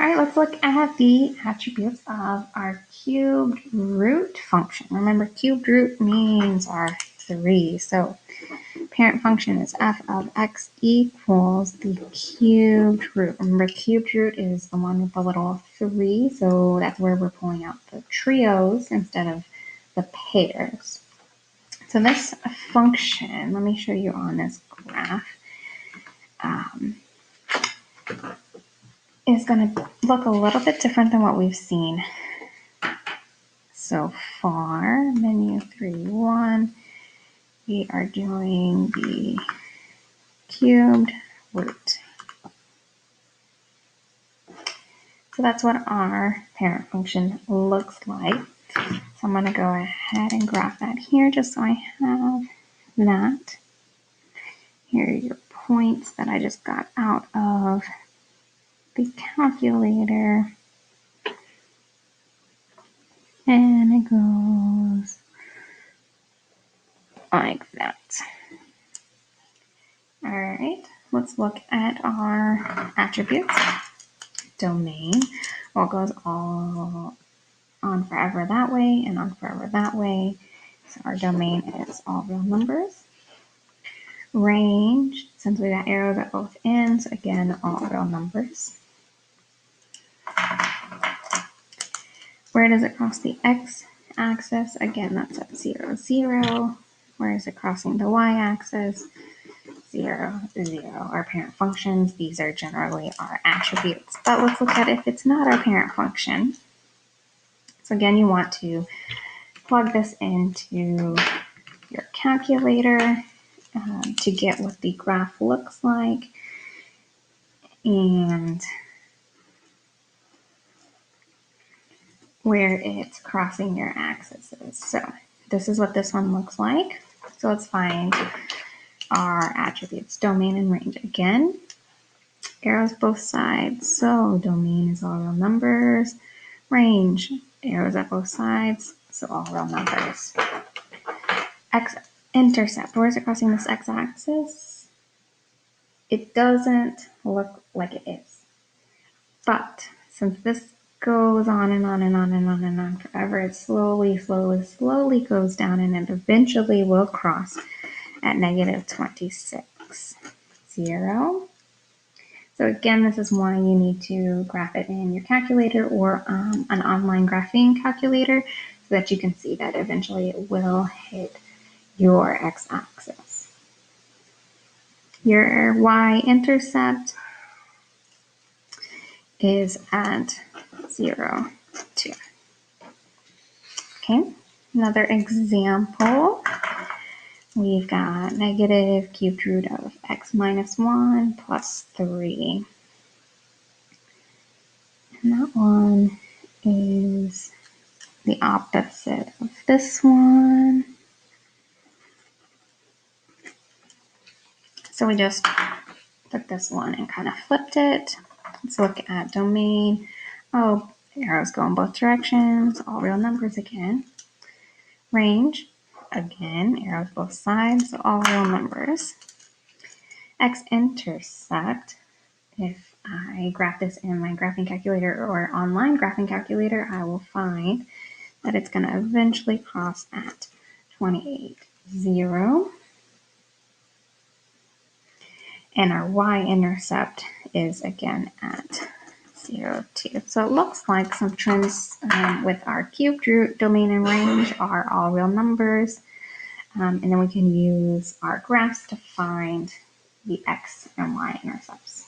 All right, let's look at the attributes of our cubed root function. Remember, cubed root means our 3. So parent function is f of x equals the cubed root. Remember, cubed root is the one with the little 3, so that's where we're pulling out the trios instead of the pairs. So this function, let me show you on this graph, is going to look a little bit different than what we've seen so far. Menu 3.1, we are doing the cubed root. So that's what our parent function looks like. So I'm going to go ahead and graph that here just so I have that. Here are your points that I just got out of the calculator. And it goes like that. All right, let's look at our attributes. Domain, well, it goes all on forever that way and on forever that way. So our domain is all real numbers. Range, since we got arrows at both ends, again, all real numbers. Where does it cross the x-axis? Again, that's at 0, 0. Where is it crossing the y-axis? 0, 0. Our parent functions, these are generally our attributes. But let's look at if it's not our parent function. So again, you want to plug this into your calculator to get what the graph looks like. And where it's crossing your axes. So this is what this one looks like. So let's find our attributes, domain and range. Again, arrows both sides. So domain is all real numbers. Range, arrows at both sides. So all real numbers. X-intercept, where is it crossing this x-axis? It doesn't look like it is. But since this goes on and on and on and on and on forever, it slowly goes down, and it eventually will cross at negative 26, 0. So again, this is why you need to graph it in your calculator or an online graphing calculator so that you can see that eventually it will hit your x-axis. Your y-intercept is at 0, 2. Okay, another example. We've got negative cubed root of x minus 1 plus 3. And that one is the opposite of this one. So we just took this one and kind of flipped it. Let's look at domain. Oh, arrows go in both directions, all real numbers again. Range, again, arrows both sides, so all real numbers. X-intercept, if I graph this in my graphing calculator or online graphing calculator, I will find that it's going to eventually cross at 28, 0. And our y-intercept is again at 0, 2. So it looks like some trends with our cubed root, domain, and range are all real numbers. And then we can use our graphs to find the x and y intercepts.